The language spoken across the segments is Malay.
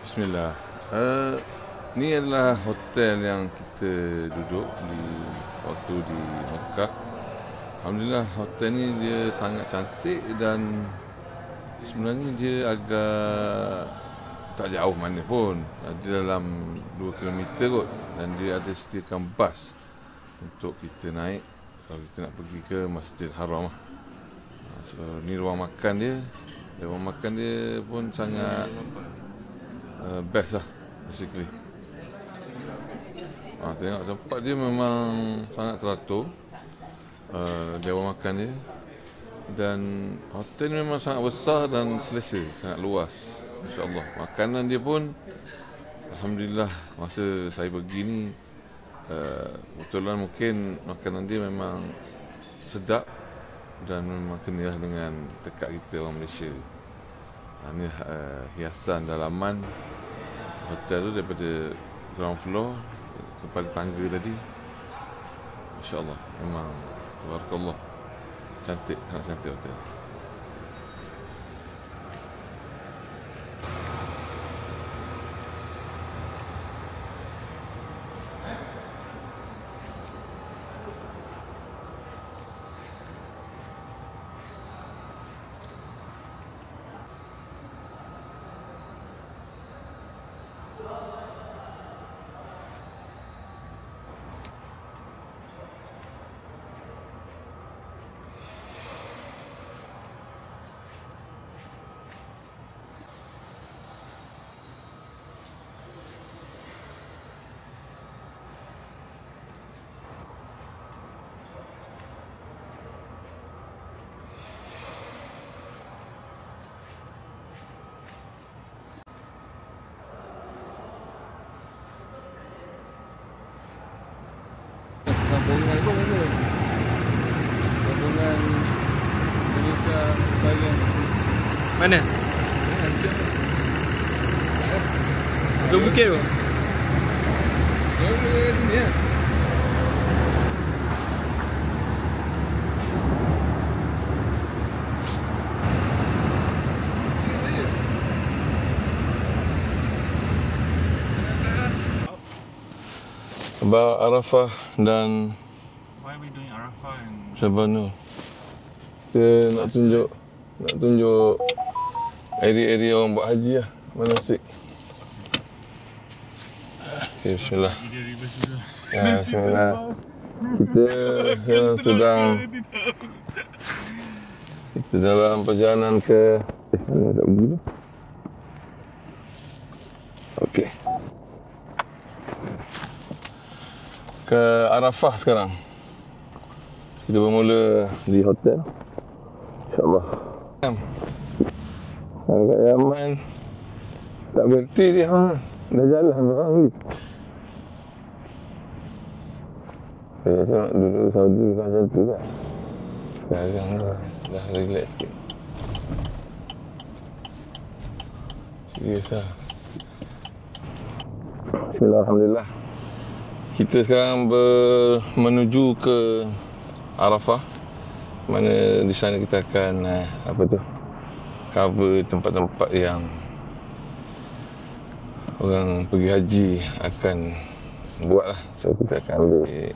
Bismillah. Ni adalah hotel yang kita duduk di waktu di Mekah. Alhamdulillah, hotel ni dia sangat cantik dan sebenarnya dia agak tak jauh mana pun. Dia dalam 2 km kot, dan dia ada sediakan bas untuk kita naik kalau kita nak pergi ke Masjidil Haram. So ni ruang makan dia. Ruang makan dia pun sangat best lah basically. Tengok tempat dia memang sangat teratur, dewan makan dia, dan hotel ni memang sangat besar dan selesa, sangat luas, insya-Allah. Makanan dia pun alhamdulillah, masa saya pergi ni kebetulan mungkin makanan dia memang sedap dan memang kenalah dengan tekak kita orang Malaysia. Ini hiasan dalaman hotel tu daripada ground floor kepada tangga tadi. Masya-Allah, memang tabarakallah, cantik, sangat cantik hotel. Gabungan apa mana? Gabungan Malaysia bagian Mana? Dua bukit tu? Dia boleh kat sini ya. About Arafah dan Why are we doing Arafah and Syabanul. Kita nak tunjuk area-area orang buat haji lah, manasik. Okay, bismillah. dia reverse dulu? Bismillah. Kita dalam perjalanan ke mana tak pergi tu? Okey. Ke Arafah sekarang. Kita bermula di hotel, InsyaAllah. Agak Yaman tak berhenti dia, dah jalan orang ni. Saya tengok dulu Saudi macam tu kan. Sekarang dah relax sikit. Serius lah. Bismillah, alhamdulillah. Kita sekarang menuju ke Arafah, mana di sana kita akan cover tempat-tempat yang orang pergi haji akan buat lah. So kita akan ambil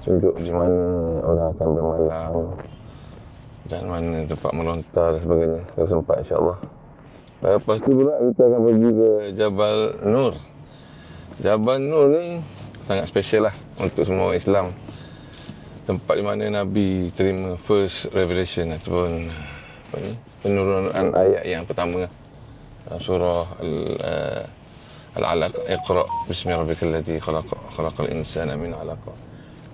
tunjuk di mana orang akan bermalam dan mana tempat melontar dan sebagainya kalau sempat, insya-Allah. Lepas tu pula kita akan pergi ke Jabal Nur. Jabal Nur ni sangat special lah untuk semua orang Islam. Tempat di mana Nabi terima first revelation ataupun penurunan ayat yang pertama, surah Al-Alaq. Iqra bismi rabbikal ladzi khalaq, khalaqal insana min 'alaq.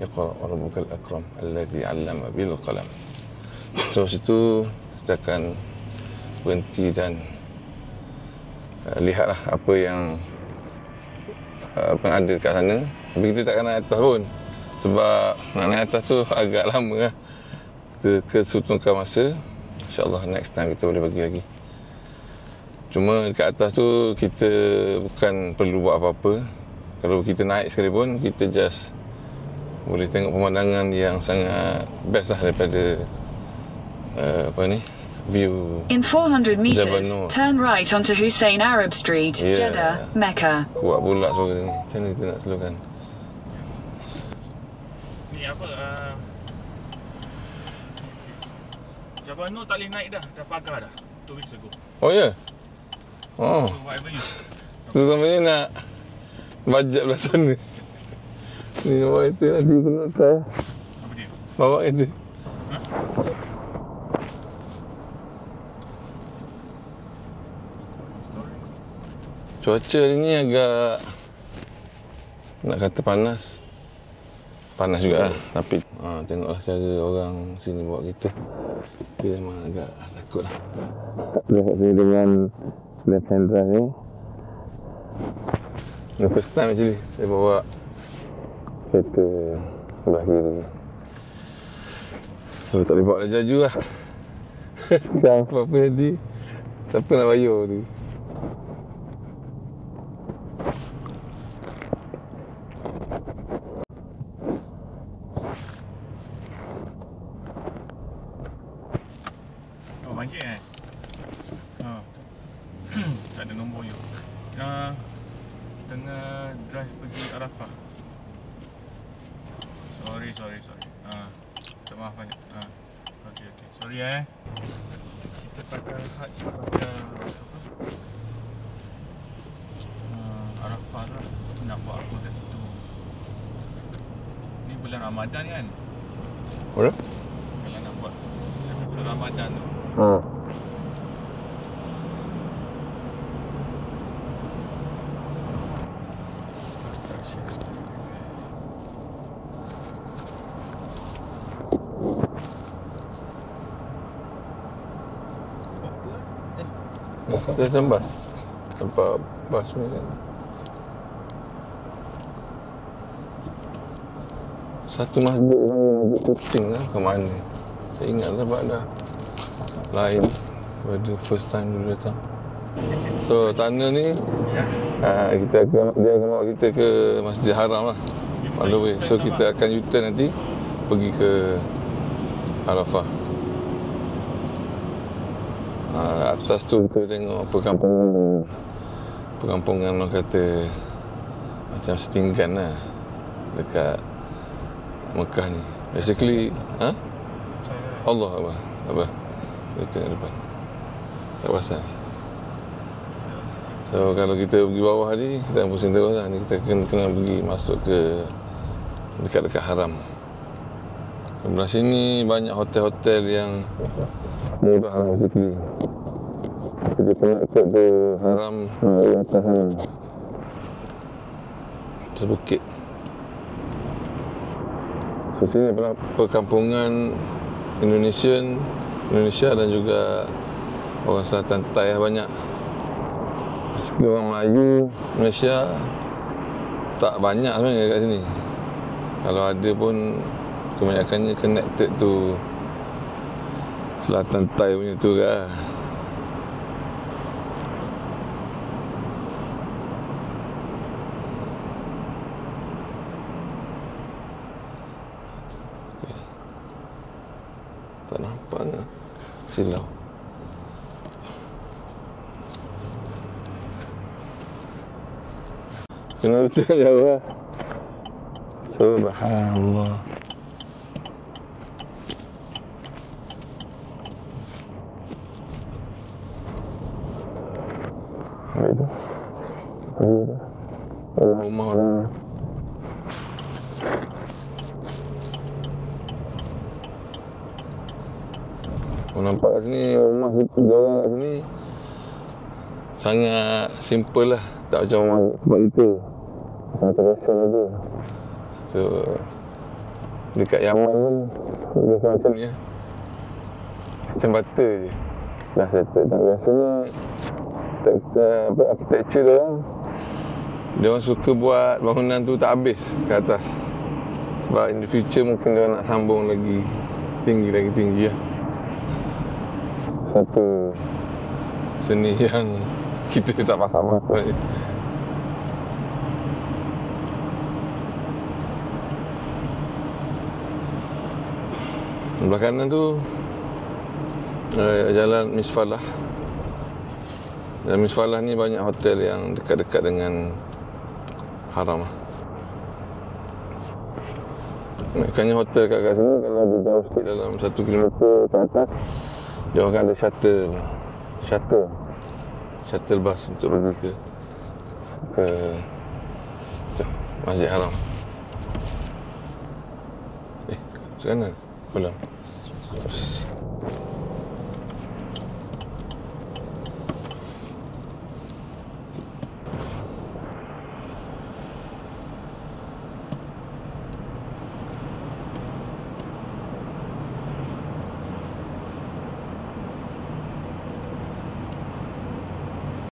Iqra wa rabbukal akram alladzi 'allama bil qalam. So situ kita akan berhenti dan lihatlah apa yang ada dekat sana. Tapi kita takkan naik atas pun, sebab nak naik atas tu agak lama lah. Kita kesutunkan masa. InsyaAllah next time kita boleh pergi lagi. Cuma dekat atas tu kita bukan perlu buat apa-apa. Kalau kita naik sekali pun, kita just boleh tengok pemandangan yang sangat best lah daripada view In 400 Jabal meters, Nur. turn right onto Hussein Arab Street, Yeah. Jeddah, Mecca. Kuat pula suara ni. Macam mana kita nak slowkan? Ni apa? Jabal Nur tak boleh naik dah. Dah pagar dah. 2 weeks ago. Oh ya? Oh. So whatever you... Tu sama ni nak bajet belah sana. Ni bawa kereta nanti kena try. Apa dia? Bawa kereta. Story. Cuaca hari ni agak nak kata panas. Panas juga lah. Tapi tengoklah cara orang sini bawa kereta. Kita memang agak takut lah. Lihat sini dengan left hand drive ni. The first time actually saya bawa kereta sebelah kiri. So tak boleh bawa dah jaju lah. Kan apa-apa jadi. Siapa nak bayar tu. Oh, banjir tak ada nombor you. Tengah drive pergi Arafah. Sorry. Tak maaf banyak. Okay. Sorry Kita pakai haj pakai Arafah lah. Nak buat apa kat situ. Ni bulan Ramadan kan? Boleh? Kalau nak buat bulan Ramadan tu. Saya sembas. Tempat bas ni kan. Satu masjid ni, masjid Kuting lah. Ke mana? Saya ingat sebab dah lain pada first time dulu datang. So sana ni dia akan bawa kita ke Masjid Haram lah. On the way. So kita akan U-turn nanti pergi ke Arafah. Atas tu kita tengok perkampungan orang kata macam setinggan lah dekat Mekah ni. Basically, Allah apa? Itu yang depan. Tak pasal. So kalau kita pergi bawah ni, kita pusing terus lah. Ni kita kena pergi masuk ke dekat-dekat haram. Sebelah sini banyak hotel-hotel yang murah lah basically. Kita connected ke haram di atas sana. Atas bukit. So sini adalah perkampungan Indonesia dan juga orang Selatan Thai lah banyak. Orang Melayu, Malaysia tak banyak sebenarnya kat sini. Kalau ada pun kebanyakannya connected tu Selatan Thai punya tu kan. Tak nampak lah. Silau. Kena betul jauh lah. Subhanallah. Ambil tu. Ambil tu. Rumah orang. Kau nampak kat sini, rumah orang kat sini sangat simple lah. Tak macam rumah tempat kita. Macam biasa tu. So dekat Yaman pun biasa macam ni lah. Macam bata je. Dah settle. Tak biasanya architecture dia orang suka buat bangunan tu tak habis ke atas. Sebab in the future mungkin dia nak sambung lagi tinggi lah. Satu seni yang kita tak faham apa ni. Belah kanan tu Jalan Misfalah. Dan Misfalah ni banyak hotel yang dekat-dekat dengan haram. Maknanya hotel kat sini kalau dia jauh sikit dalam 1 kilometer ke atas, dia akan ada shuttle bus untuk pergi ke Masjid Haram. Kanan, pulang.